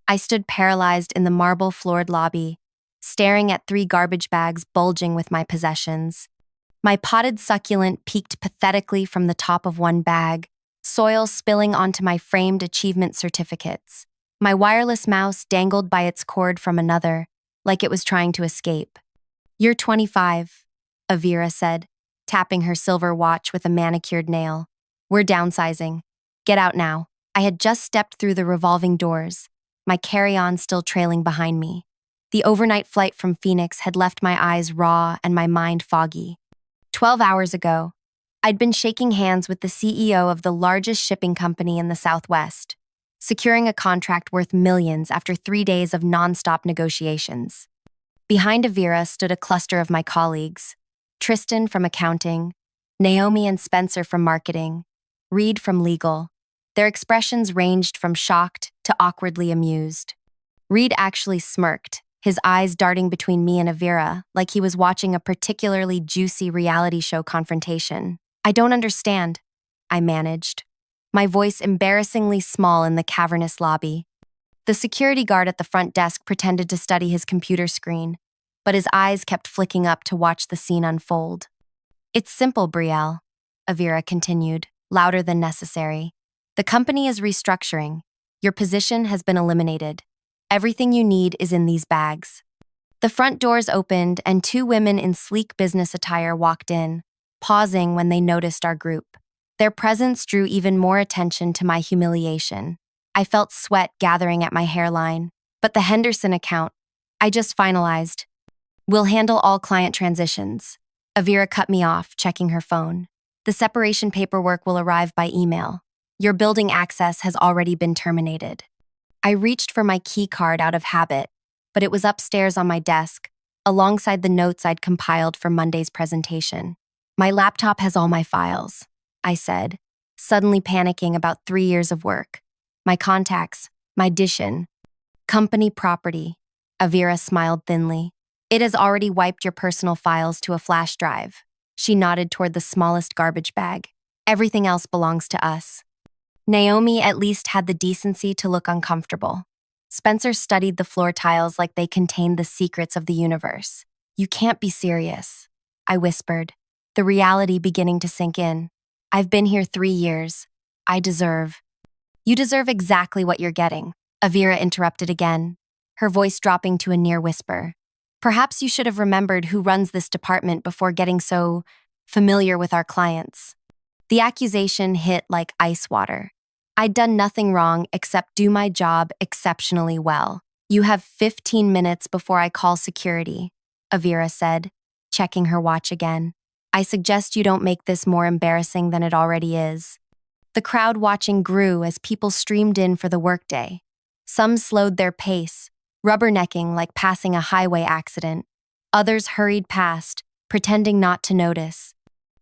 I stood paralyzed in the marble-floored lobby, staring at 3 garbage bags bulging with my possessions. My potted succulent peeked pathetically from the top of one bag, soil spilling onto my framed achievement certificates. My wireless mouse dangled by its cord from another, like it was trying to escape. "You're 25, Avira said, tapping her silver watch with a manicured nail. "We're downsizing. Get out now." I had just stepped through the revolving doors, my carry-on still trailing behind me. The overnight flight from Phoenix had left my eyes raw and my mind foggy. 12 hours ago, I'd been shaking hands with the CEO of the largest shipping company in the Southwest, securing a contract worth millions after 3 days of nonstop negotiations. Behind Avira stood a cluster of my colleagues: Tristan from accounting, Naomi and Spencer from marketing, Reed from legal. Their expressions ranged from shocked to awkwardly amused. Reed actually smirked, his eyes darting between me and Avira like he was watching a particularly juicy reality show confrontation. "I don't understand," I managed, my voice embarrassingly small in the cavernous lobby. The security guard at the front desk pretended to study his computer screen, but his eyes kept flicking up to watch the scene unfold. "It's simple, Brielle," Avira continued, louder than necessary. "The company is restructuring. Your position has been eliminated. Everything you need is in these bags." The front doors opened and 2 women in sleek business attire walked in, pausing when they noticed our group. Their presence drew even more attention to my humiliation. I felt sweat gathering at my hairline. "But the Henderson account, I just finalized. We'll handle all client transitions." Avira cut me off, checking her phone. "The separation paperwork will arrive by email. Your building access has already been terminated." I reached for my key card out of habit, but it was upstairs on my desk, alongside the notes I'd compiled for Monday's presentation. "My laptop has all my files," I said, suddenly panicking about 3 years of work. "My contacts, my DISHN. Company property." Avira smiled thinly. "It has already wiped your personal files to a flash drive." She nodded toward the smallest garbage bag. "Everything else belongs to us." Naomi at least had the decency to look uncomfortable. Spencer studied the floor tiles like they contained the secrets of the universe. "You can't be serious," I whispered, the reality beginning to sink in. "I've been here 3 years. I deserve—" "You deserve exactly what you're getting," Avira interrupted again, her voice dropping to a near whisper. "Perhaps you should have remembered who runs this department before getting so familiar with our clients." The accusation hit like ice water. I'd done nothing wrong except do my job exceptionally well. "You have 15 minutes before I call security," Avira said, checking her watch again. "I suggest you don't make this more embarrassing than it already is." The crowd watching grew as people streamed in for the workday. Some slowed their pace, rubbernecking like passing a highway accident. Others hurried past, pretending not to notice.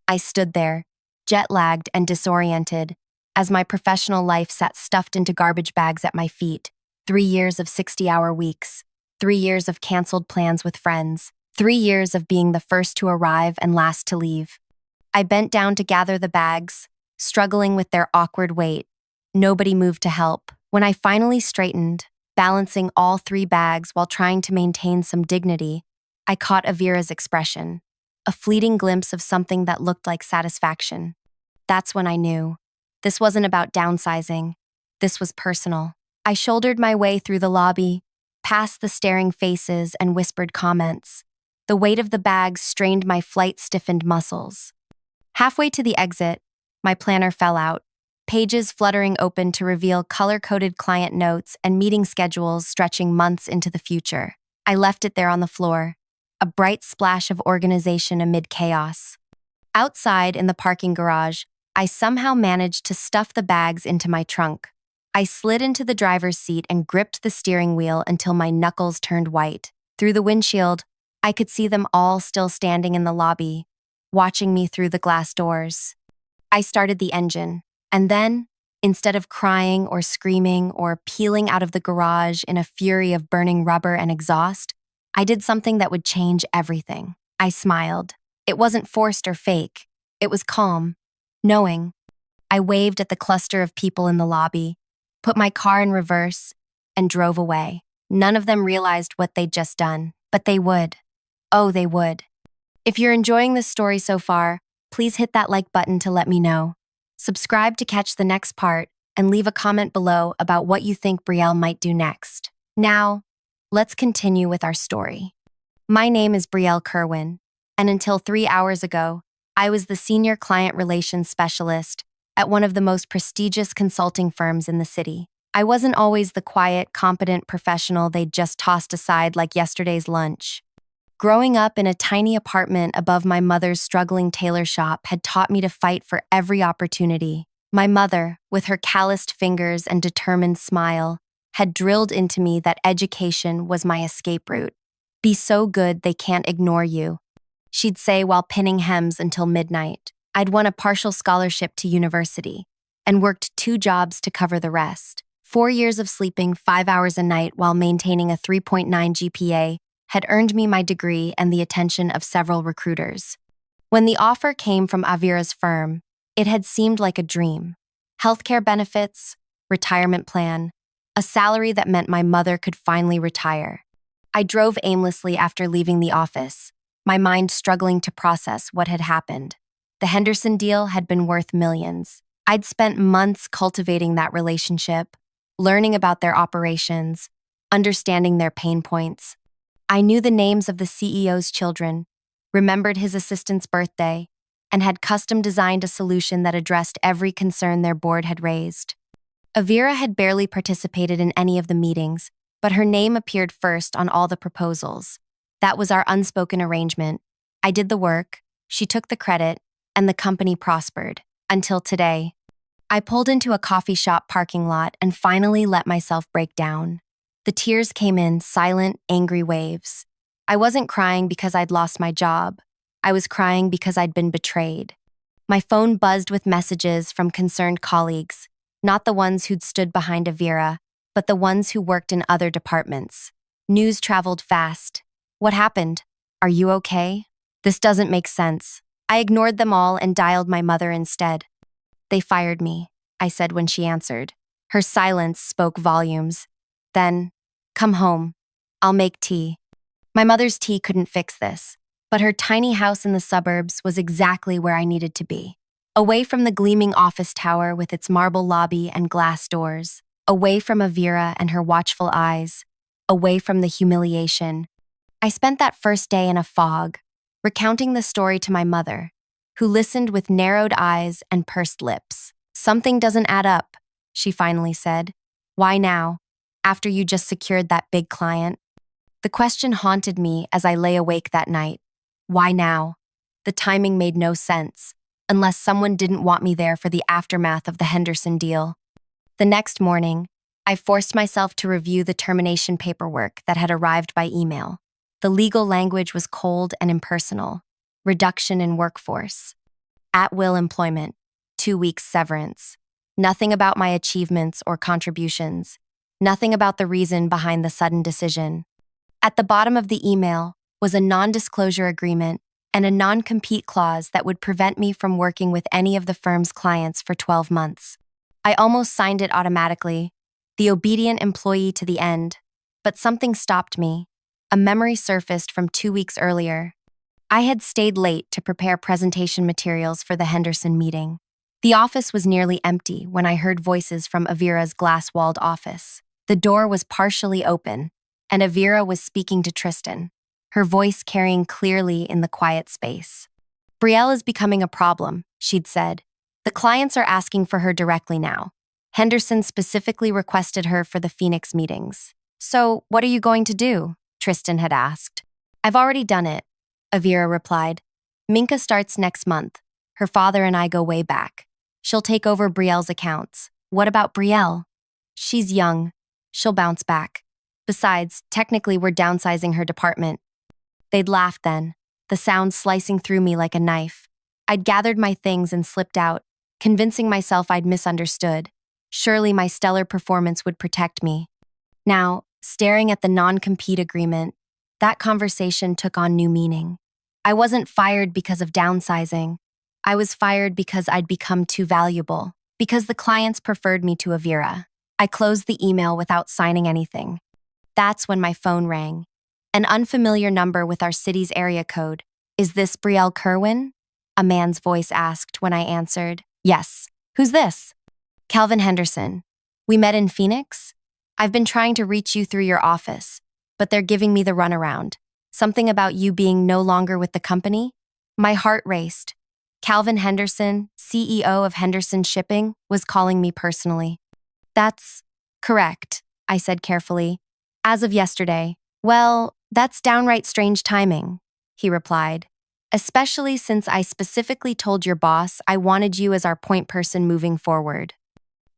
I stood there, jet-lagged and disoriented, as my professional life sat stuffed into garbage bags at my feet. 3 years of 60-hour weeks, 3 years of canceled plans with friends, 3 years of being the first to arrive and last to leave. I bent down to gather the bags, struggling with their awkward weight. Nobody moved to help. When I finally straightened, balancing all 3 bags while trying to maintain some dignity, I caught Avira's expression, a fleeting glimpse of something that looked like satisfaction. That's when I knew. This wasn't about downsizing. This was personal. I shouldered my way through the lobby, past the staring faces and whispered comments. The weight of the bags strained my flight-stiffened muscles. Halfway to the exit, my planner fell out, pages fluttering open to reveal color-coded client notes and meeting schedules stretching months into the future. I left it there on the floor, a bright splash of organization amid chaos. Outside in the parking garage, I somehow managed to stuff the bags into my trunk. I slid into the driver's seat and gripped the steering wheel until my knuckles turned white. Through the windshield, I could see them all still standing in the lobby, watching me through the glass doors. I started the engine, and then, instead of crying or screaming or peeling out of the garage in a fury of burning rubber and exhaust, I did something that would change everything. I smiled. It wasn't forced or fake. It was calm, knowing. I waved at the cluster of people in the lobby, put my car in reverse, and drove away. None of them realized what they'd just done, but they would. Oh, they would. If you're enjoying this story so far, please hit that like button to let me know. Subscribe to catch the next part and leave a comment below about what you think Brielle might do next. Now, let's continue with our story. My name is Brielle Kerwin, and until 3 hours ago, I was the senior client relations specialist at one of the most prestigious consulting firms in the city. I wasn't always the quiet, competent professional they'd just tossed aside like yesterday's lunch. Growing up in a tiny apartment above my mother's struggling tailor shop had taught me to fight for every opportunity. My mother, with her calloused fingers and determined smile, had drilled into me that education was my escape route. Be so good they can't ignore you, she'd say while pinning hems until midnight. I'd won a partial scholarship to university and worked 2 jobs to cover the rest. 4 years of sleeping 5 hours a night while maintaining a 3.9 GPA had earned me my degree and the attention of several recruiters. When the offer came from Avira's firm, it had seemed like a dream. Healthcare benefits, retirement plan, a salary that meant my mother could finally retire. I drove aimlessly after leaving the office, my mind struggling to process what had happened. The Henderson deal had been worth millions. I'd spent months cultivating that relationship, learning about their operations, understanding their pain points. I knew the names of the CEO's children, remembered his assistant's birthday, and had custom designed a solution that addressed every concern their board had raised. Avira had barely participated in any of the meetings, but her name appeared first on all the proposals. That was our unspoken arrangement. I did the work, she took the credit, and the company prospered. Until today. I pulled into a coffee shop parking lot and finally let myself break down. The tears came in silent, angry waves. I wasn't crying because I'd lost my job. I was crying because I'd been betrayed. My phone buzzed with messages from concerned colleagues, not the ones who'd stood behind Avira, but the ones who worked in other departments. News traveled fast. What happened? Are you okay? This doesn't make sense. I ignored them all and dialed my mother instead. They fired me, I said when she answered. Her silence spoke volumes. Then, come home. I'll make tea. My mother's tea couldn't fix this, but her tiny house in the suburbs was exactly where I needed to be. Away from the gleaming office tower with its marble lobby and glass doors. Away from Avira and her watchful eyes. Away from the humiliation. I spent that first day in a fog, recounting the story to my mother, who listened with narrowed eyes and pursed lips. Something doesn't add up, she finally said. Why now, after you just secured that big client? The question haunted me as I lay awake that night. Why now? The timing made no sense, unless someone didn't want me there for the aftermath of the Henderson deal. The next morning, I forced myself to review the termination paperwork that had arrived by email. The legal language was cold and impersonal. Reduction in workforce. At-will employment. 2 weeks severance. Nothing about my achievements or contributions. Nothing about the reason behind the sudden decision. At the bottom of the email was a non-disclosure agreement and a non-compete clause that would prevent me from working with any of the firm's clients for 12 months. I almost signed it automatically, the obedient employee to the end, but something stopped me. A memory surfaced from 2 weeks earlier. I had stayed late to prepare presentation materials for the Henderson meeting. The office was nearly empty when I heard voices from Avira's glass-walled office. The door was partially open, and Avira was speaking to Tristan, her voice carrying clearly in the quiet space. Brielle is becoming a problem, she'd said. The clients are asking for her directly now. Henderson specifically requested her for the Phoenix meetings. So, what are you going to do? Tristan had asked. I've already done it, Avira replied. Minka starts next month. Her father and I go way back. She'll take over Brielle's accounts. What about Brielle? She's young. She'll bounce back. Besides, technically we're downsizing her department. They'd laughed then, the sound slicing through me like a knife. I'd gathered my things and slipped out, convincing myself I'd misunderstood. Surely my stellar performance would protect me. Now, staring at the non-compete agreement, that conversation took on new meaning. I wasn't fired because of downsizing. I was fired because I'd become too valuable, because the clients preferred me to Avira. I closed the email without signing anything. That's when my phone rang. An unfamiliar number with our city's area code. Is this Brielle Kerwin? A man's voice asked when I answered. Yes. Who's this? Calvin Henderson. We met in Phoenix? I've been trying to reach you through your office, but they're giving me the runaround. Something about you being no longer with the company? My heart raced. Calvin Henderson, CEO of Henderson Shipping, was calling me personally. That's correct, I said carefully. As of yesterday. Well, that's downright strange timing, he replied. Especially since I specifically told your boss I wanted you as our point person moving forward.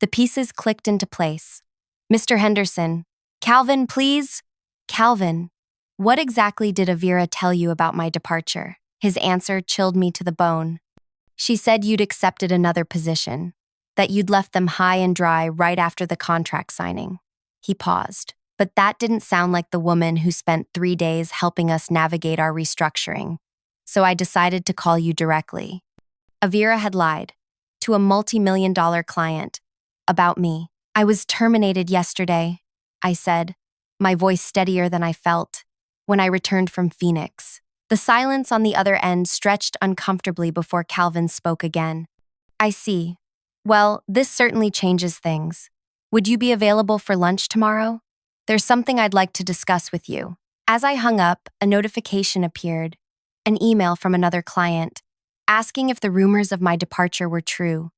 The pieces clicked into place. Mr. Henderson. Calvin, please. Calvin. What exactly did Avira tell you about my departure? His answer chilled me to the bone. She said you'd accepted another position, that you'd left them high and dry right after the contract signing. He paused, but that didn't sound like the woman who spent 3 days helping us navigate our restructuring. So I decided to call you directly. Avira had lied to a multi-million-dollar client about me. I was terminated yesterday, I said, my voice steadier than I felt, when I returned from Phoenix. The silence on the other end stretched uncomfortably before Calvin spoke again. I see. Well, this certainly changes things. Would you be available for lunch tomorrow? There's something I'd like to discuss with you. As I hung up, a notification appeared, an email from another client, asking if the rumors of my departure were true.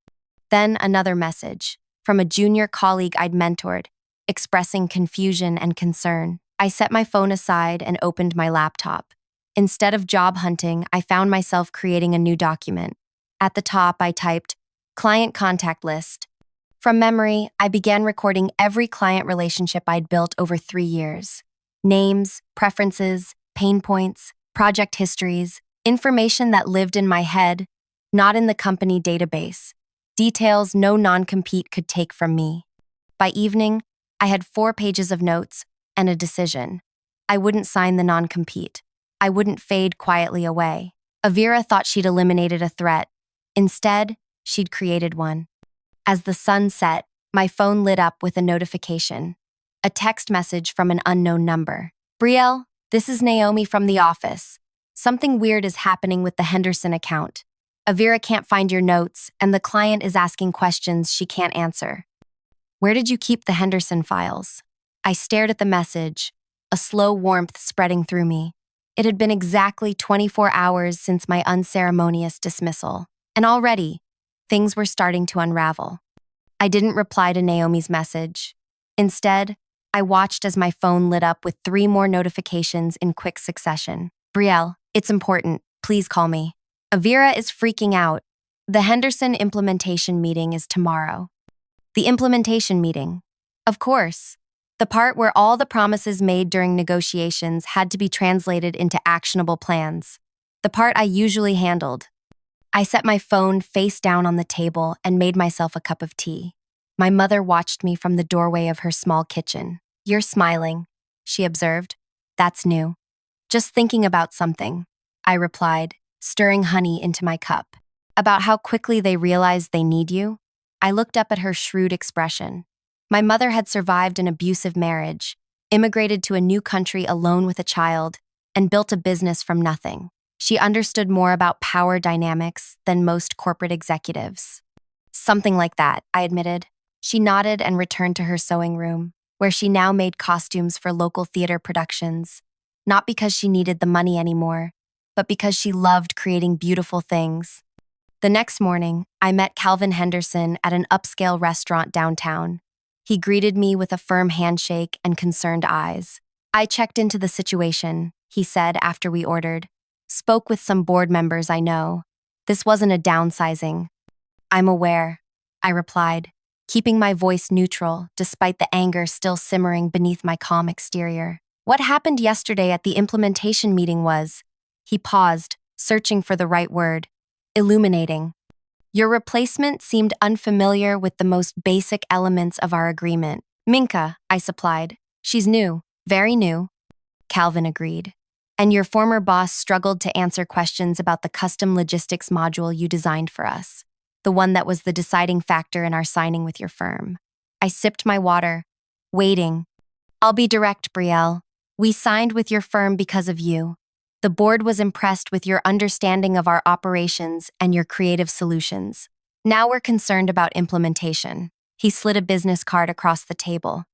Then another message, from a junior colleague I'd mentored, expressing confusion and concern. I set my phone aside and opened my laptop. Instead of job hunting, I found myself creating a new document. At the top, I typed, Client Contact List. From memory, I began recording every client relationship I'd built over 3 years. Names, preferences, pain points, project histories, information that lived in my head, not in the company database. Details no non-compete could take from me. By evening, I had 4 pages of notes and a decision. I wouldn't sign the non-compete. I wouldn't fade quietly away. Avira thought she'd eliminated a threat. Instead, she'd created one. As the sun set, my phone lit up with a notification. A text message from an unknown number. Brielle, this is Naomi from the office. Something weird is happening with the Henderson account. Avira can't find your notes, and the client is asking questions she can't answer. Where did you keep the Henderson files? I stared at the message, a slow warmth spreading through me. It had been exactly 24 hours since my unceremonious dismissal, and already, things were starting to unravel. I didn't reply to Naomi's message. Instead, I watched as my phone lit up with 3 more notifications in quick succession. Brielle, it's important. Please call me. Avira is freaking out. The Henderson implementation meeting is tomorrow. The implementation meeting. Of course. The part where all the promises made during negotiations had to be translated into actionable plans. The part I usually handled. I set my phone face down on the table and made myself a cup of tea. My mother watched me from the doorway of her small kitchen. You're smiling, she observed. That's new. Just thinking about something, I replied, stirring honey into my cup. About how quickly they realize they need you? I looked up at her shrewd expression. My mother had survived an abusive marriage, immigrated to a new country alone with a child, and built a business from nothing. She understood more about power dynamics than most corporate executives. Something like that, I admitted. She nodded and returned to her sewing room, where she now made costumes for local theater productions, not because she needed the money anymore, but because she loved creating beautiful things. The next morning, I met Calvin Henderson at an upscale restaurant downtown. He greeted me with a firm handshake and concerned eyes. I checked into the situation, he said after we ordered. Spoke with some board members I know. This wasn't a downsizing. I'm aware, I replied, keeping my voice neutral despite the anger still simmering beneath my calm exterior. What happened yesterday at the implementation meeting was, he paused, searching for the right word, illuminating. Your replacement seemed unfamiliar with the most basic elements of our agreement. Minka, I supplied. She's new, very new. Calvin agreed. And your former boss struggled to answer questions about the custom logistics module you designed for us, the one that was the deciding factor in our signing with your firm. I sipped my water, waiting. I'll be direct, Brielle. We signed with your firm because of you. The board was impressed with your understanding of our operations and your creative solutions. Now we're concerned about implementation. He slid a business card across the table.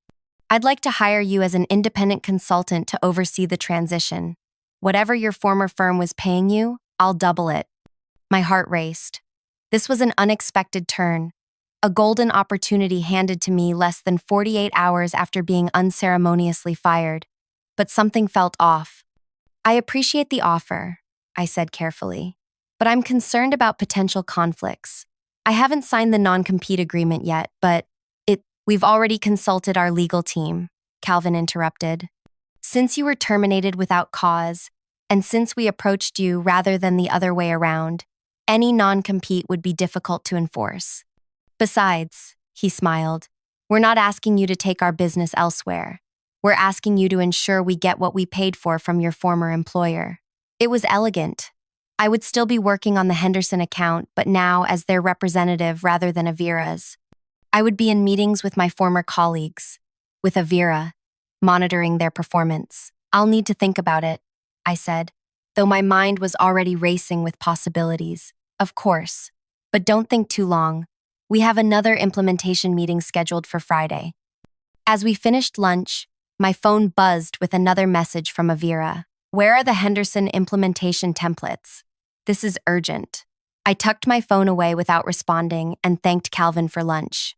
I'd like to hire you as an independent consultant to oversee the transition. Whatever your former firm was paying you, I'll double it. My heart raced. This was an unexpected turn, a golden opportunity handed to me less than 48 hours after being unceremoniously fired. But something felt off. I appreciate the offer, I said carefully, but I'm concerned about potential conflicts. I haven't signed the non-compete agreement yet, but we've already consulted our legal team, Calvin interrupted. Since you were terminated without cause, and since we approached you rather than the other way around, any non-compete would be difficult to enforce. Besides, he smiled, we're not asking you to take our business elsewhere. We're asking you to ensure we get what we paid for from your former employer. It was elegant. I would still be working on the Henderson account, but now as their representative rather than Avira's. I would be in meetings with my former colleagues, with Avira, monitoring their performance. I'll need to think about it, I said, though my mind was already racing with possibilities. Of course, but don't think too long. We have another implementation meeting scheduled for Friday. As we finished lunch, my phone buzzed with another message from Avira. Where are the Henderson implementation templates? This is urgent. I tucked my phone away without responding and thanked Calvin for lunch.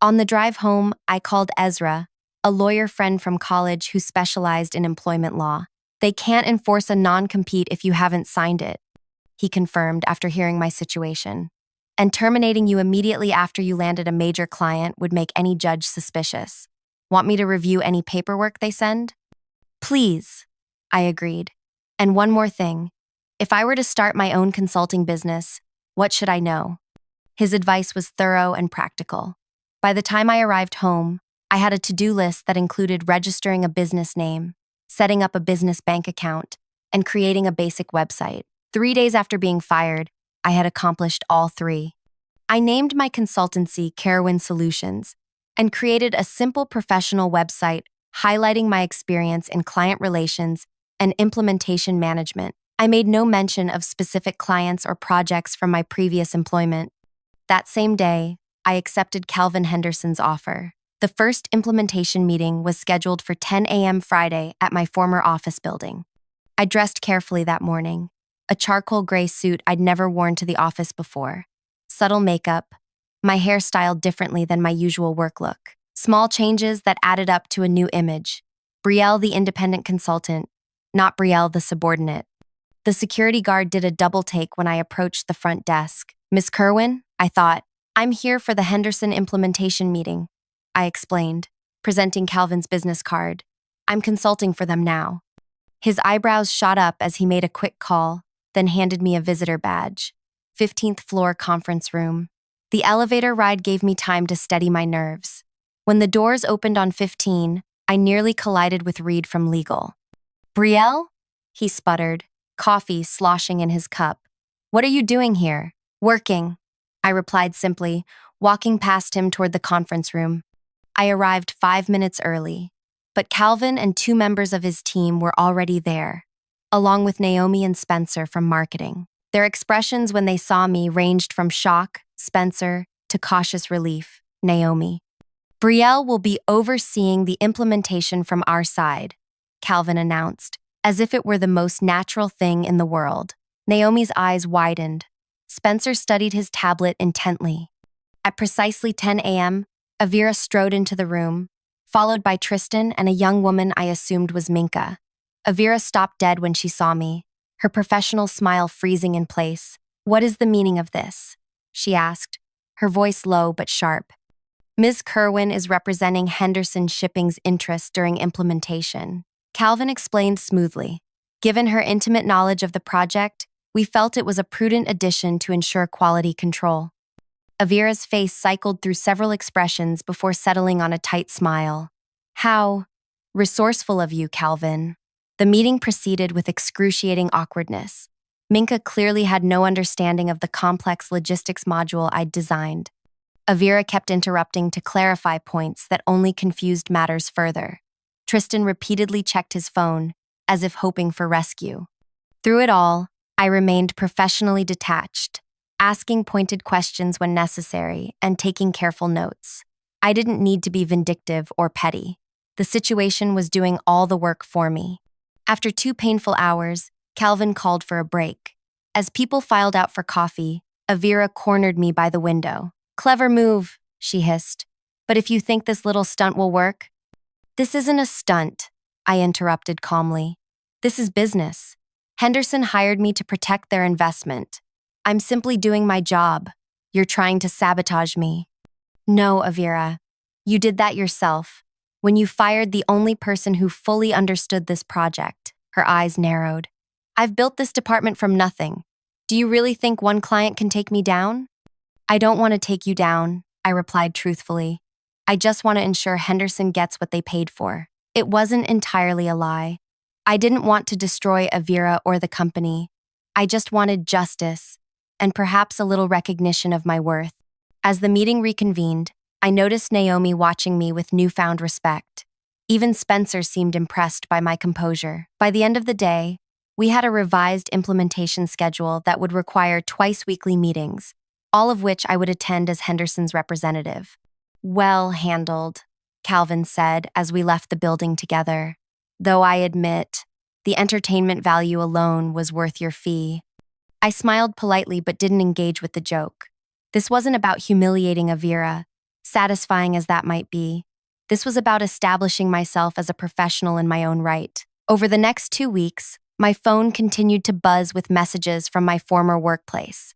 On the drive home, I called Ezra, a lawyer friend from college who specialized in employment law. They can't enforce a non-compete if you haven't signed it, he confirmed after hearing my situation. And terminating you immediately after you landed a major client would make any judge suspicious. Want me to review any paperwork they send? Please, I agreed. And one more thing. If I were to start my own consulting business, what should I know? His advice was thorough and practical. By the time I arrived home, I had a to-do list that included registering a business name, setting up a business bank account, and creating a basic website. 3 days after being fired, I had accomplished all three. I named my consultancy Carowin Solutions and created a simple professional website highlighting my experience in client relations and implementation management. I made no mention of specific clients or projects from my previous employment. That same day, I accepted Calvin Henderson's offer. The first implementation meeting was scheduled for 10 a.m. Friday at my former office building. I dressed carefully that morning, a charcoal gray suit I'd never worn to the office before, subtle makeup, my hair styled differently than my usual work look, small changes that added up to a new image. Brielle the independent consultant, not Brielle the subordinate. The security guard did a double take when I approached the front desk. Miss Kerwin, I thought. I'm here for the Henderson implementation meeting, I explained, presenting Calvin's business card. I'm consulting for them now. His eyebrows shot up as he made a quick call, then handed me a visitor badge. 15th floor conference room. The elevator ride gave me time to steady my nerves. When the doors opened on 15, I nearly collided with Reed from legal. Brielle? He sputtered, coffee sloshing in his cup. What are you doing here? Working, I replied simply, walking past him toward the conference room. I arrived 5 minutes early, but Calvin and 2 members of his team were already there, along with Naomi and Spencer from marketing. Their expressions when they saw me ranged from shock, Spencer, to cautious relief, Naomi. Brielle will be overseeing the implementation from our side, Calvin announced, as if it were the most natural thing in the world. Naomi's eyes widened. Spencer studied his tablet intently. At precisely 10 a.m., Avira strode into the room, followed by Tristan and a young woman I assumed was Minka. Avira stopped dead when she saw me, her professional smile freezing in place. What is the meaning of this? She asked, her voice low but sharp. Ms. Kerwin is representing Henderson Shipping's interests during implementation. Calvin explained smoothly. Given her intimate knowledge of the project, we felt it was a prudent addition to ensure quality control. Avira's face cycled through several expressions before settling on a tight smile. How resourceful of you, Calvin. The meeting proceeded with excruciating awkwardness. Minka clearly had no understanding of the complex logistics module I'd designed. Avira kept interrupting to clarify points that only confused matters further. Tristan repeatedly checked his phone, as if hoping for rescue. Through it all, I remained professionally detached, asking pointed questions when necessary and taking careful notes. I didn't need to be vindictive or petty. The situation was doing all the work for me. After 2 painful hours, Calvin called for a break. As people filed out for coffee, Avira cornered me by the window. "Clever move," she hissed. "But if you think this little stunt will work—" "This isn't a stunt," I interrupted calmly. "This is business. Henderson hired me to protect their investment. I'm simply doing my job. You're trying to sabotage me." "No, Avira. You did that yourself. When you fired the only person who fully understood this project." Her eyes narrowed. "I've built this department from nothing. Do you really think one client can take me down?" "I don't want to take you down," I replied truthfully. "I just want to ensure Henderson gets what they paid for." It wasn't entirely a lie. I didn't want to destroy Avira or the company. I just wanted justice, and perhaps a little recognition of my worth. As the meeting reconvened, I noticed Naomi watching me with newfound respect. Even Spencer seemed impressed by my composure. By the end of the day, we had a revised implementation schedule that would require twice-weekly meetings, all of which I would attend as Henderson's representative. "Well handled," Calvin said as we left the building together. "Though I admit, the entertainment value alone was worth your fee." I smiled politely but didn't engage with the joke. This wasn't about humiliating Avira, satisfying as that might be. This was about establishing myself as a professional in my own right. Over the next 2 weeks, my phone continued to buzz with messages from my former workplace.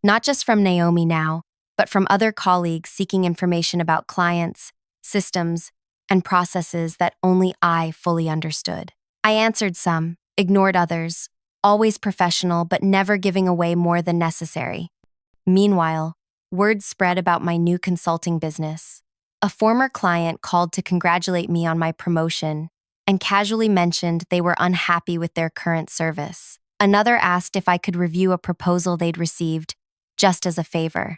Not just from Naomi now, but from other colleagues seeking information about clients, systems, and processes that only I fully understood. I answered some, ignored others, always professional but never giving away more than necessary. Meanwhile, word spread about my new consulting business. A former client called to congratulate me on my promotion and casually mentioned they were unhappy with their current service. Another asked if I could review a proposal they'd received, just as a favor.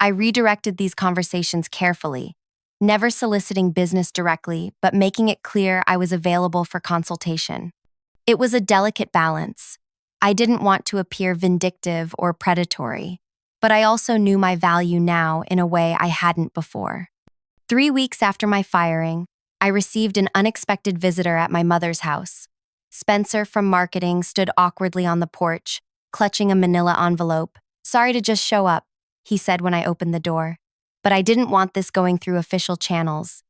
I redirected these conversations carefully, never soliciting business directly, but making it clear I was available for consultation. It was a delicate balance. I didn't want to appear vindictive or predatory, but I also knew my value now in a way I hadn't before. 3 weeks after my firing, I received an unexpected visitor at my mother's house. Spencer from marketing stood awkwardly on the porch, clutching a manila envelope. "Sorry to just show up," he said when I opened the door. But I didn't want this going through official channels.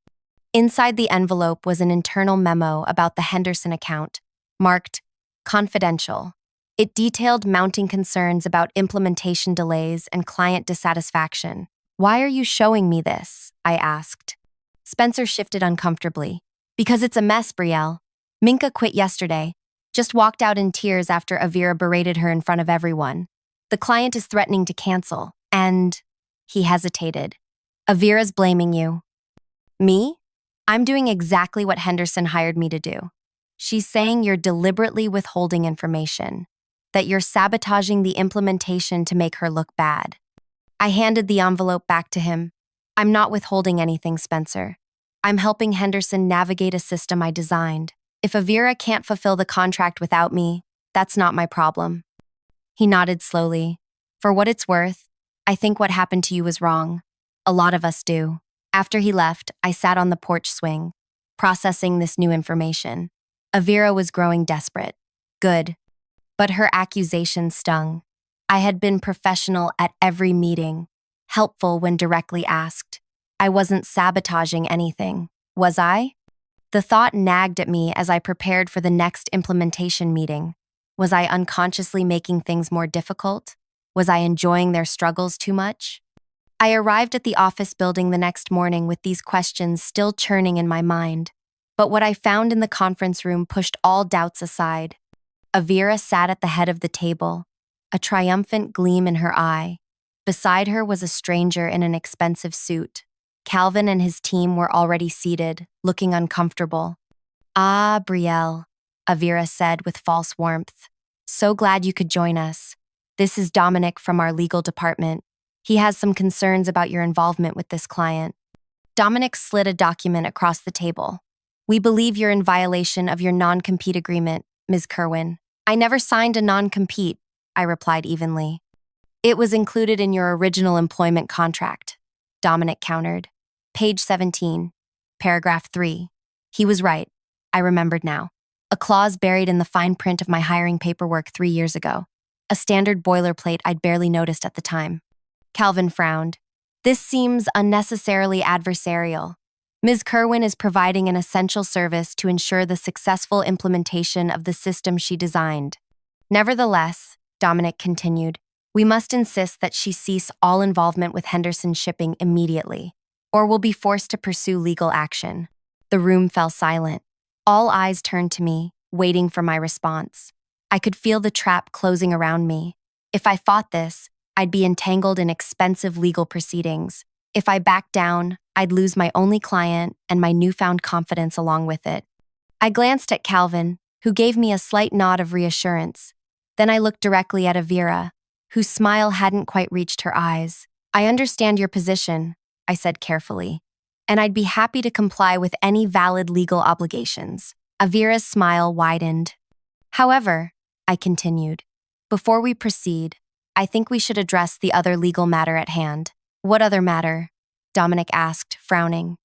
Inside the envelope was an internal memo about the Henderson account, marked confidential. It detailed mounting concerns about implementation delays and client dissatisfaction. "Why are you showing me this?" I asked. Spencer shifted uncomfortably. "Because it's a mess, Brielle. Minka quit yesterday, just walked out in tears after Avira berated her in front of everyone. The client is threatening to cancel, and—" He hesitated. "Avira's blaming you." "Me? I'm doing exactly what Henderson hired me to do. She's saying you're deliberately withholding information, that you're sabotaging the implementation to make her look bad." I handed the envelope back to him. "I'm not withholding anything, Spencer. I'm helping Henderson navigate a system I designed. If Avira can't fulfill the contract without me, that's not my problem." He nodded slowly. "For what it's worth, I think what happened to you was wrong. A lot of us do." After he left, I sat on the porch swing, processing this new information. Avira was growing desperate. Good. But her accusations stung. I had been professional at every meeting, helpful when directly asked. I wasn't sabotaging anything, was I? The thought nagged at me as I prepared for the next implementation meeting. Was I unconsciously making things more difficult? Was I enjoying their struggles too much? I arrived at the office building the next morning with these questions still churning in my mind. But what I found in the conference room pushed all doubts aside. Avira sat at the head of the table, a triumphant gleam in her eye. Beside her was a stranger in an expensive suit. Calvin and his team were already seated, looking uncomfortable. "Ah, Brielle," Avira said with false warmth. "So glad you could join us. This is Dominic from our legal department. He has some concerns about your involvement with this client. Dominic slid a document across the table. We believe you're in violation of your non-compete agreement, Ms. Kerwin. I never signed a non-compete, I replied evenly. It was included in your original employment contract, Dominic countered. Page 17, paragraph 3. He was right. I remembered now. A clause buried in the fine print of my hiring paperwork 3 years ago. A standard boilerplate I'd barely noticed at the time. Calvin frowned. This seems unnecessarily adversarial. Ms. Kerwin is providing an essential service to ensure the successful implementation of the system she designed. Nevertheless, Dominic continued, we must insist that she cease all involvement with Henderson Shipping immediately, or will be forced to pursue legal action. The room fell silent. All eyes turned to me, waiting for my response. I could feel the trap closing around me. If I fought this, I'd be entangled in expensive legal proceedings. If I backed down, I'd lose my only client and my newfound confidence along with it. I glanced at Calvin, who gave me a slight nod of reassurance. Then I looked directly at Avira, whose smile hadn't quite reached her eyes. I understand your position, I said carefully, and I'd be happy to comply with any valid legal obligations. Avira's smile widened. However, I continued, before we proceed, I think we should address the other legal matter at hand. What other matter? Dominic asked, frowning.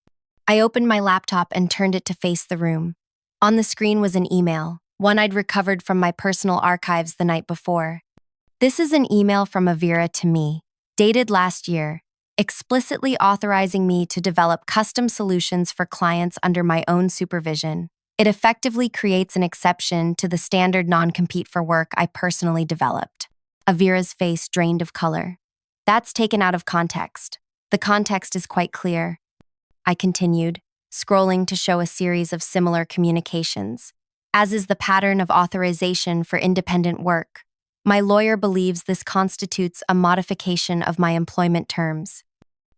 I opened my laptop and turned it to face the room. On the screen was an email, one I'd recovered from my personal archives the night before. This is an email from Avira to me, dated last year, explicitly authorizing me to develop custom solutions for clients under my own supervision. It effectively creates an exception to the standard non-compete for work I personally developed. Avira's face drained of color. That's taken out of context. The context is quite clear. I continued, scrolling to show a series of similar communications. As is the pattern of authorization for independent work, my lawyer believes this constitutes a modification of my employment terms.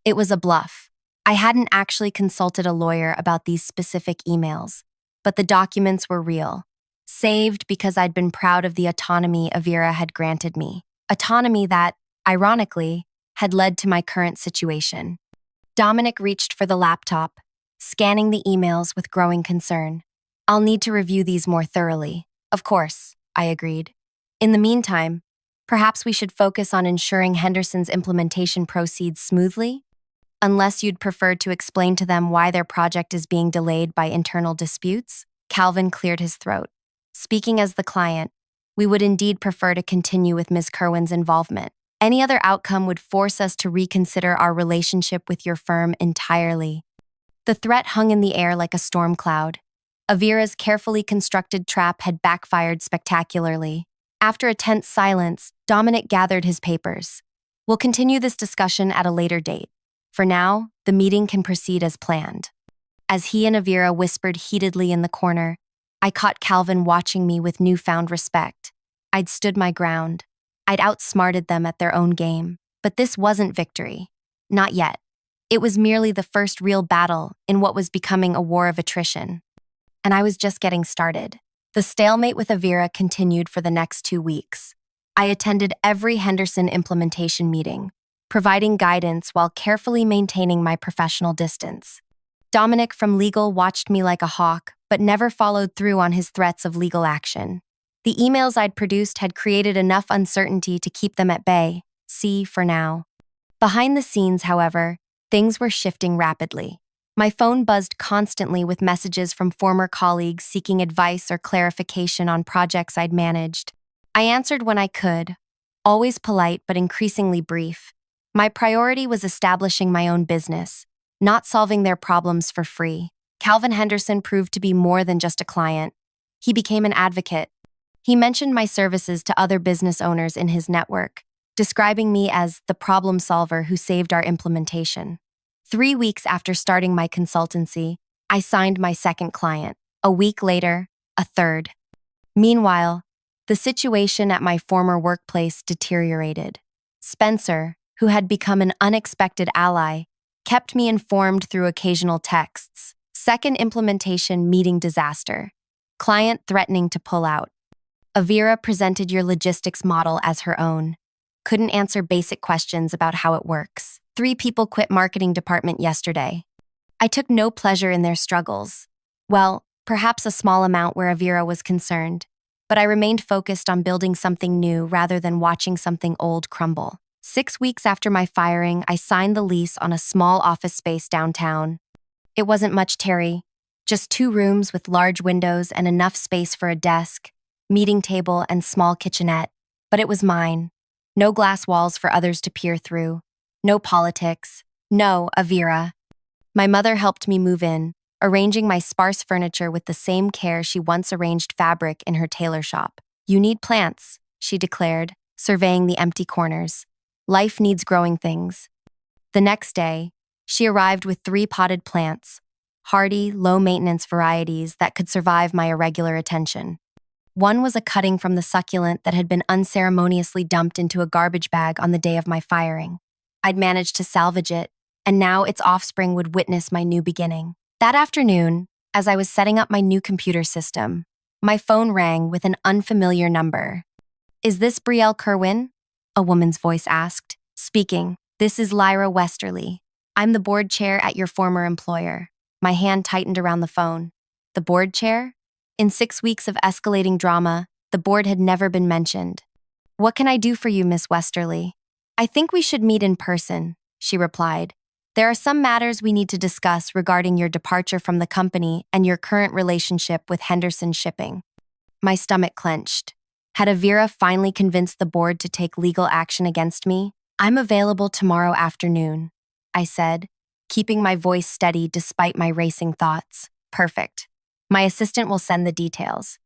It was a bluff. I hadn't actually consulted a lawyer about these specific emails, but the documents were real, saved because I'd been proud of the autonomy Avira had granted me, autonomy that, ironically, had led to my current situation. Dominic reached for the laptop, scanning the emails with growing concern. I'll need to review these more thoroughly. Of course, I agreed. In the meantime, perhaps we should focus on ensuring Henderson's implementation proceeds smoothly? Unless you'd prefer to explain to them why their project is being delayed by internal disputes? Calvin cleared his throat. Speaking as the client, we would indeed prefer to continue with Ms. Kerwin's involvement. Any other outcome would force us to reconsider our relationship with your firm entirely. The threat hung in the air like a storm cloud. Avira's carefully constructed trap had backfired spectacularly. After a tense silence, Dominic gathered his papers. We'll continue this discussion at a later date. For now, the meeting can proceed as planned. As he and Avira whispered heatedly in the corner, I caught Calvin watching me with newfound respect. I'd stood my ground. I'd outsmarted them at their own game. But this wasn't victory. Not yet. It was merely the first real battle in what was becoming a war of attrition. And I was just getting started. The stalemate with Avira continued for the next 2 weeks. I attended every Henderson implementation meeting, providing guidance while carefully maintaining my professional distance. Dominic from legal watched me like a hawk, but never followed through on his threats of legal action. The emails I'd produced had created enough uncertainty to keep them at bay, see for now. Behind the scenes, however, things were shifting rapidly. My phone buzzed constantly with messages from former colleagues seeking advice or clarification on projects I'd managed. I answered when I could, always polite but increasingly brief. My priority was establishing my own business, not solving their problems for free. Calvin Henderson proved to be more than just a client. He became an advocate. He mentioned my services to other business owners in his network, describing me as the problem solver who saved our implementation. 3 weeks after starting my consultancy, I signed my second client. A week later, a third. Meanwhile, the situation at my former workplace deteriorated. Spencer, who had become an unexpected ally, kept me informed through occasional texts. Second implementation meeting disaster. Client threatening to pull out. Avira presented your logistics model as her own. Couldn't answer basic questions about how it works. 3 people quit marketing department yesterday. I took no pleasure in their struggles. Well, perhaps a small amount where Avira was concerned, but I remained focused on building something new rather than watching something old crumble. 6 weeks after my firing, I signed the lease on a small office space downtown. It wasn't much, Terry. Just 2 rooms with large windows and enough space for a desk, meeting table, and small kitchenette. But it was mine. No glass walls for others to peer through. No politics. No Avira. My mother helped me move in, arranging my sparse furniture with the same care she once arranged fabric in her tailor shop. "You need plants," she declared, surveying the empty corners. "Life needs growing things." The next day, she arrived with 3 potted plants, hardy, low-maintenance varieties that could survive my irregular attention. One was a cutting from the succulent that had been unceremoniously dumped into a garbage bag on the day of my firing. I'd managed to salvage it, and now its offspring would witness my new beginning. That afternoon, as I was setting up my new computer system, my phone rang with an unfamiliar number. "Is this Brielle Kerwin?" a woman's voice asked. "Speaking. This is Lyra Westerly. I'm the board chair at your former employer." My hand tightened around the phone. The board chair? In 6 weeks of escalating drama, the board had never been mentioned. "What can I do for you, Miss Westerly?" "I think we should meet in person," she replied. "There are some matters we need to discuss regarding your departure from the company and your current relationship with Henderson Shipping." My stomach clenched. Had Avira finally convinced the board to take legal action against me? "I'm available tomorrow afternoon," I said, keeping my voice steady despite my racing thoughts. "Perfect. My assistant will send the details."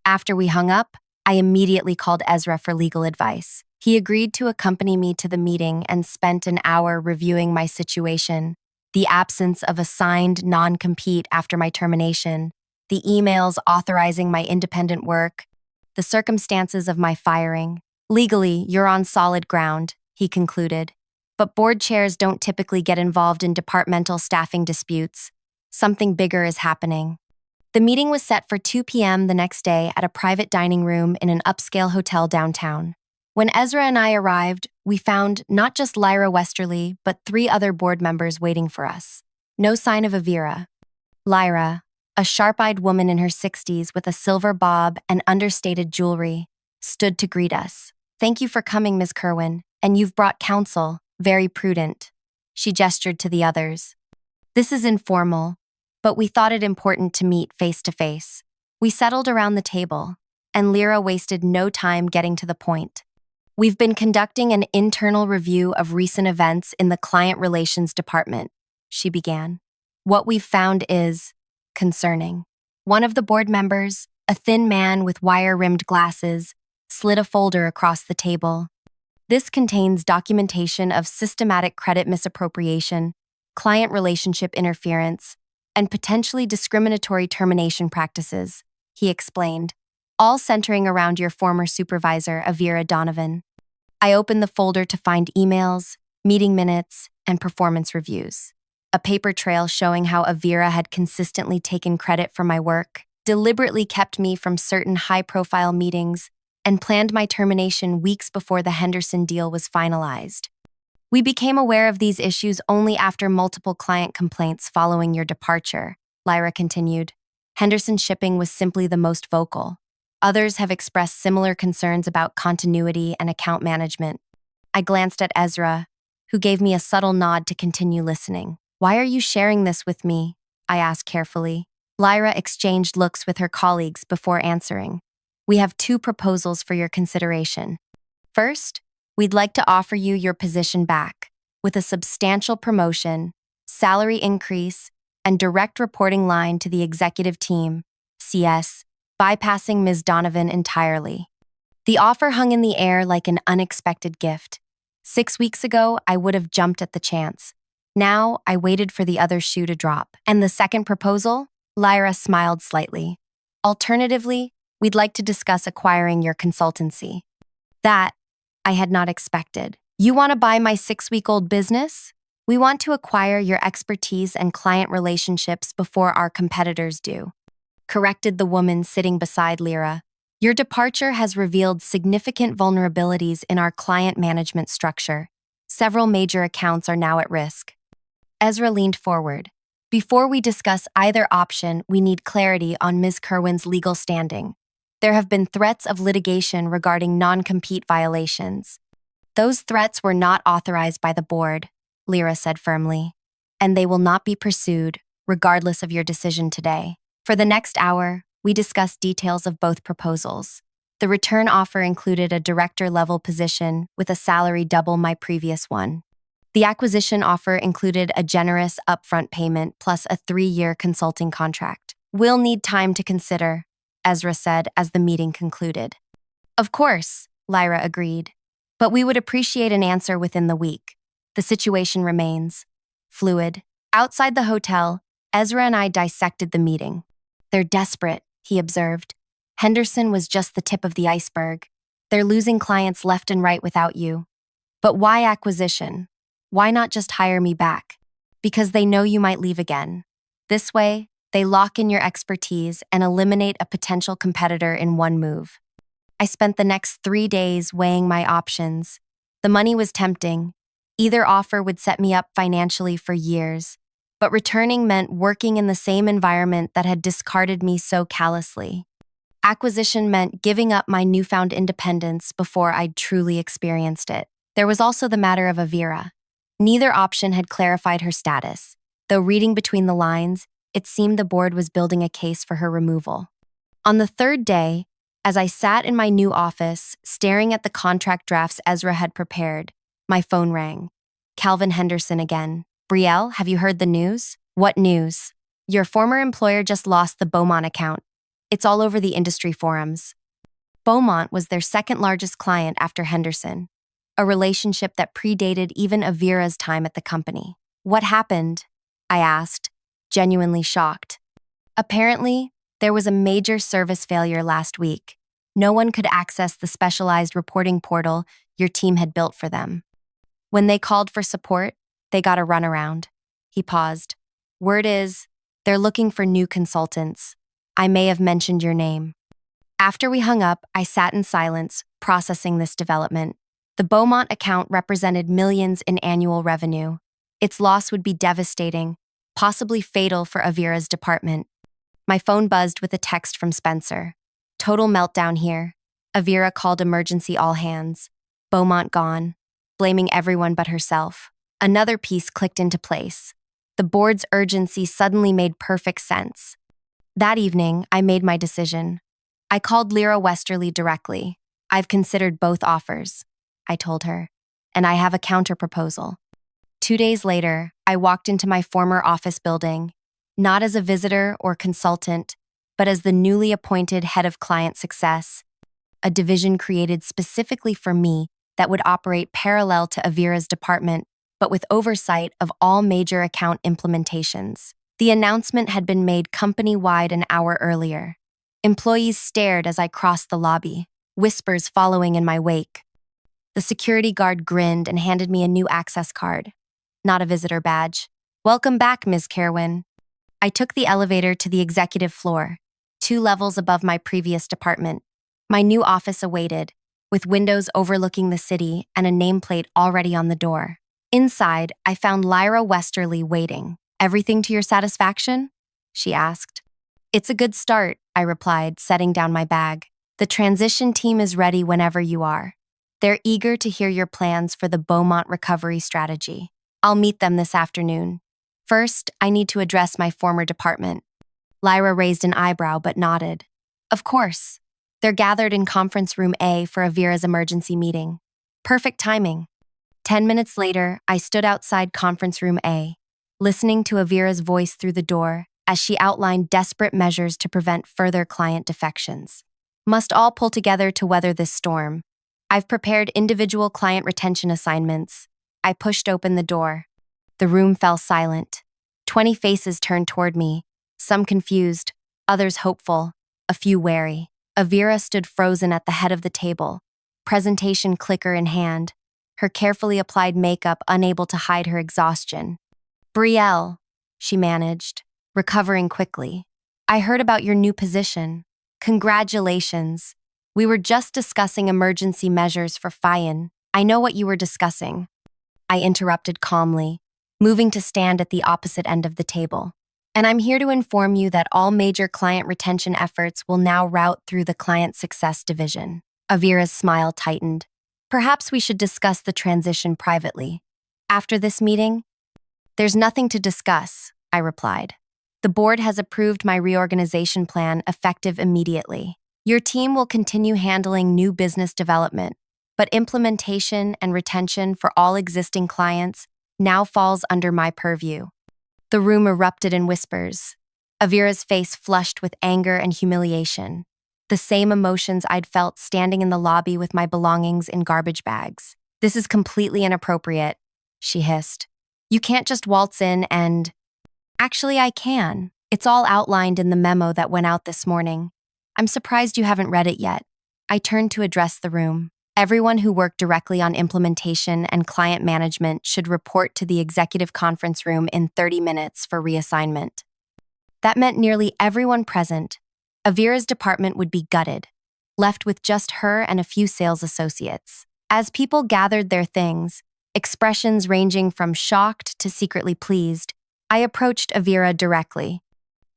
After we hung up, I immediately called Ezra for legal advice. He agreed to accompany me to the meeting and spent an hour reviewing my situation, the absence of a signed non-compete after my termination, the emails authorizing my independent work, the circumstances of my firing. "Legally, you're on solid ground," he concluded. "But board chairs don't typically get involved in departmental staffing disputes. Something bigger is happening." The meeting was set for 2 p.m. the next day at a private dining room in an upscale hotel downtown. When Ezra and I arrived, we found not just Lyra Westerly, but 3 other board members waiting for us. No sign of Avira. Lyra, a sharp-eyed woman in her 60s with a silver bob and understated jewelry, stood to greet us. "Thank you for coming, Ms. Kerwin, and you've brought counsel. Very prudent." She gestured to the others. "This is informal, but we thought it important to meet face to face." We settled around the table, and Lyra wasted no time getting to the point. "We've been conducting an internal review of recent events in the client relations department," she began. "What we've found is concerning." One of the board members, a thin man with wire-rimmed glasses, slid a folder across the table. "This contains documentation of systematic credit misappropriation, client relationship interference, and potentially discriminatory termination practices," he explained, "all centering around your former supervisor, Avira Donovan." I opened the folder to find emails, meeting minutes, and performance reviews. A paper trail showing how Avira had consistently taken credit for my work, deliberately kept me from certain high-profile meetings, and planned my termination weeks before the Henderson deal was finalized. "We became aware of these issues only after multiple client complaints following your departure," Lyra continued. "Henderson Shipping was simply the most vocal. Others have expressed similar concerns about continuity and account management." I glanced at Ezra, who gave me a subtle nod to continue listening. "Why are you sharing this with me?" I asked carefully. Lyra exchanged looks with her colleagues before answering. "We have 2 proposals for your consideration. First, we'd like to offer you your position back, with a substantial promotion, salary increase, and direct reporting line to the executive team, CS, bypassing Ms. Donovan entirely." The offer hung in the air like an unexpected gift. 6 weeks ago, I would have jumped at the chance. Now, I waited for the other shoe to drop. "And the second proposal?" Lyra smiled slightly. "Alternatively, we'd like to discuss acquiring your consultancy." That, I had not expected. "You want to buy my 6-week-old business?" "We want to acquire your expertise and client relationships before our competitors do," corrected the woman sitting beside Lyra. Your departure has revealed significant vulnerabilities in our client management structure. Several major accounts are now at risk. Ezra leaned forward. Before we discuss either option, we need clarity on Ms. Kerwin's legal standing. There have been threats of litigation regarding non-compete violations. Those threats were not authorized by the board, Lyra said firmly, and they will not be pursued, regardless of your decision today. For the next hour, we discussed details of both proposals. The return offer included a director-level position with a salary double my previous one. The acquisition offer included a generous upfront payment plus a 3-year consulting contract. We'll need time to consider, Ezra said as the meeting concluded. Of course, Lyra agreed, but we would appreciate an answer within the week. The situation remains fluid. Outside the hotel, Ezra and I dissected the meeting. They're desperate, he observed. Henderson was just the tip of the iceberg. They're losing clients left and right without you. But why acquisition? Why not just hire me back? Because they know you might leave again. This way, they lock in your expertise and eliminate a potential competitor in one move. I spent the next 3 days weighing my options. The money was tempting. Either offer would set me up financially for years, but returning meant working in the same environment that had discarded me so callously. Acquisition meant giving up my newfound independence before I'd truly experienced it. There was also the matter of Avira. Neither option had clarified her status, though reading between the lines, it seemed the board was building a case for her removal. On the 3rd day, as I sat in my new office, staring at the contract drafts Ezra had prepared, my phone rang. Calvin Henderson again. Brielle, have you heard the news? What news? Your former employer just lost the Beaumont account. It's all over the industry forums. Beaumont was their second largest client after Henderson, a relationship that predated even Avira's time at the company. What happened? I asked, genuinely shocked. Apparently, there was a major service failure last week. No one could access the specialized reporting portal your team had built for them. When they called for support, they got a runaround. He paused. Word is, they're looking for new consultants. I may have mentioned your name. After we hung up, I sat in silence, processing this development. The Beaumont account represented millions in annual revenue. Its loss would be devastating, possibly fatal for Avira's department. My phone buzzed with a text from Spencer. Total meltdown here. Avira called emergency all hands. Beaumont gone, blaming everyone but herself. Another piece clicked into place. The board's urgency suddenly made perfect sense. That evening, I made my decision. I called Lyra Westerly directly. I've considered both offers, I told her, and I have a counterproposal. 2 days later, I walked into my former office building, not as a visitor or consultant, but as the newly appointed head of client success, a division created specifically for me that would operate parallel to Avira's department, but with oversight of all major account implementations. The announcement had been made company-wide an hour earlier. Employees stared as I crossed the lobby, whispers following in my wake. The security guard grinned and handed me a new access card, not a visitor badge. Welcome back, Ms. Kerwin. I took the elevator to the executive floor, 2 levels above my previous department. My new office awaited, with windows overlooking the city and a nameplate already on the door. Inside, I found Lyra Westerly waiting. Everything to your satisfaction? She asked. It's a good start, I replied, setting down my bag. The transition team is ready whenever you are. They're eager to hear your plans for the Beaumont recovery strategy. I'll meet them this afternoon. First, I need to address my former department. Lyra raised an eyebrow but nodded. Of course. They're gathered in conference room A for Avira's emergency meeting. Perfect timing. 10 minutes later, I stood outside conference room A, listening to Avira's voice through the door as she outlined desperate measures to prevent further client defections. Must all pull together to weather this storm. I've prepared individual client retention assignments. I pushed open the door. The room fell silent. 20 faces turned toward me, some confused, others hopeful, a few wary. Avira stood frozen at the head of the table, presentation clicker in hand, her carefully applied makeup unable to hide her exhaustion. Brielle, she managed, recovering quickly. I heard about your new position. Congratulations. We were just discussing emergency measures for Fayan. I know what you were discussing. I interrupted calmly, moving to stand at the opposite end of the table. And I'm here to inform you that all major client retention efforts will now route through the Client Success Division. Avira's smile tightened. Perhaps we should discuss the transition privately. After this meeting? There's nothing to discuss, I replied. The board has approved my reorganization plan effective immediately. Your team will continue handling new business development, but implementation and retention for all existing clients now falls under my purview. The room erupted in whispers. Avira's face flushed with anger and humiliation, the same emotions I'd felt standing in the lobby with my belongings in garbage bags. This is completely inappropriate, she hissed. You can't just waltz in and… Actually, I can. It's all outlined in the memo that went out this morning. I'm surprised you haven't read it yet. I turned to address the room. Everyone who worked directly on implementation and client management should report to the executive conference room in 30 minutes for reassignment. That meant nearly everyone present. Avira's department would be gutted, left with just her and a few sales associates. As people gathered their things, expressions ranging from shocked to secretly pleased, I approached Avira directly.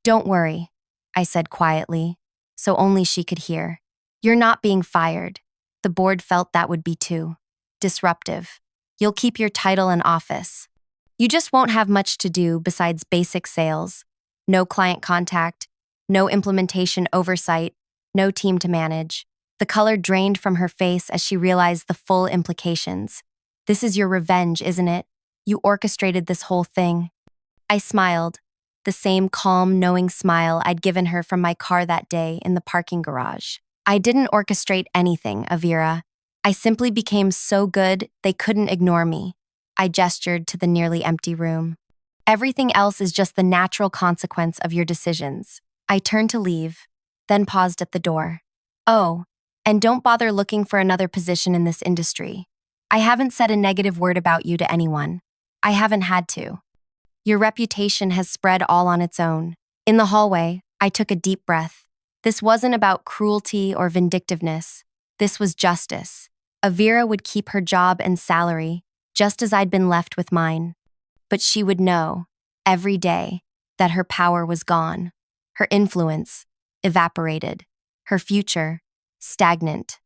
Don't worry, I said quietly, so only she could hear. You're not being fired. The board felt that would be too disruptive. You'll keep your title and office. You just won't have much to do besides basic sales. No client contact, no implementation oversight, no team to manage. The color drained from her face as she realized the full implications. This is your revenge, isn't it? You orchestrated this whole thing. I smiled, the same calm, knowing smile I'd given her from my car that day in the parking garage. I didn't orchestrate anything, Avira. I simply became so good they couldn't ignore me. I gestured to the nearly empty room. Everything else is just the natural consequence of your decisions. I turned to leave, then paused at the door. Oh, and don't bother looking for another position in this industry. I haven't said a negative word about you to anyone. I haven't had to. Your reputation has spread all on its own. In the hallway, I took a deep breath. This wasn't about cruelty or vindictiveness. This was justice. Avira would keep her job and salary, just as I'd been left with mine. But she would know, every day, that her power was gone. Her influence, evaporated. Her future, stagnant.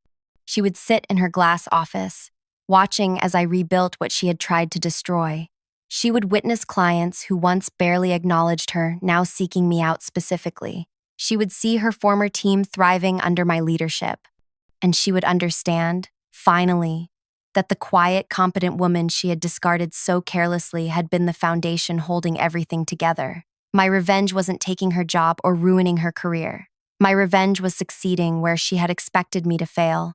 She would sit in her glass office, watching as I rebuilt what she had tried to destroy. She would witness clients who once barely acknowledged her now seeking me out specifically. She would see her former team thriving under my leadership. And she would understand, finally, that the quiet, competent woman she had discarded so carelessly had been the foundation holding everything together. My revenge wasn't taking her job or ruining her career. My revenge was succeeding where she had expected me to fail.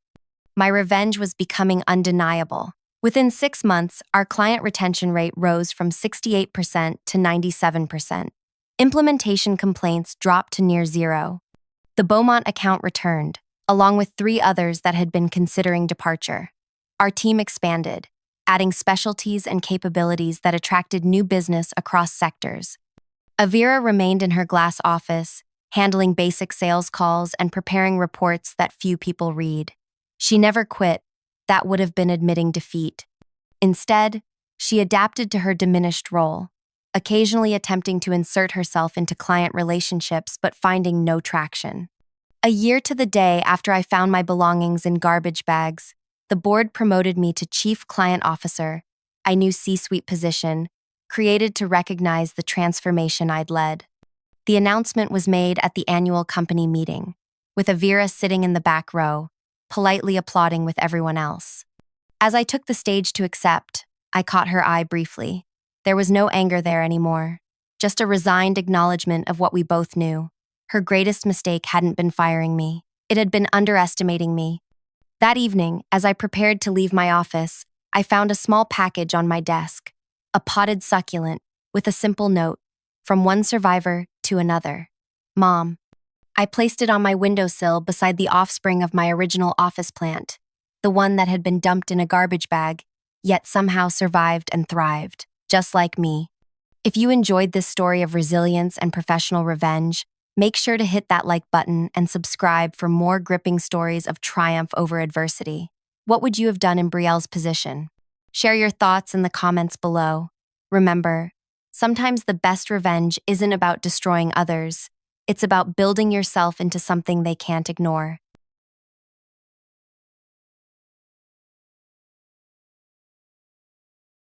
My revenge was becoming undeniable. Within 6 months, our client retention rate rose from 68% to 97%. Implementation complaints dropped to near zero. The Beaumont account returned, along with 3 others that had been considering departure. Our team expanded, adding specialties and capabilities that attracted new business across sectors. Avira remained in her glass office, handling basic sales calls and preparing reports that few people read. She never quit. That would have been admitting defeat. Instead, she adapted to her diminished role, occasionally attempting to insert herself into client relationships but finding no traction. A year to the day after I found my belongings in garbage bags, the board promoted me to Chief Client Officer, a new C-suite position, created to recognize the transformation I'd led. The announcement was made at the annual company meeting, with Avira sitting in the back row, politely applauding with everyone else. As I took the stage to accept, I caught her eye briefly. There was no anger there anymore, just a resigned acknowledgement of what we both knew. Her greatest mistake hadn't been firing me. It had been underestimating me. That evening, as I prepared to leave my office, I found a small package on my desk, a potted succulent with a simple note, from one survivor to another. Mom. I placed it on my windowsill beside the offspring of my original office plant, the one that had been dumped in a garbage bag, yet somehow survived and thrived, just like me. If you enjoyed this story of resilience and professional revenge, Make sure to hit that like button and subscribe for more gripping stories of triumph over adversity. What would you have done in Brielle's position? Share your thoughts in the comments below. Remember, sometimes the best revenge isn't about destroying others, it's about building yourself into something they can't ignore.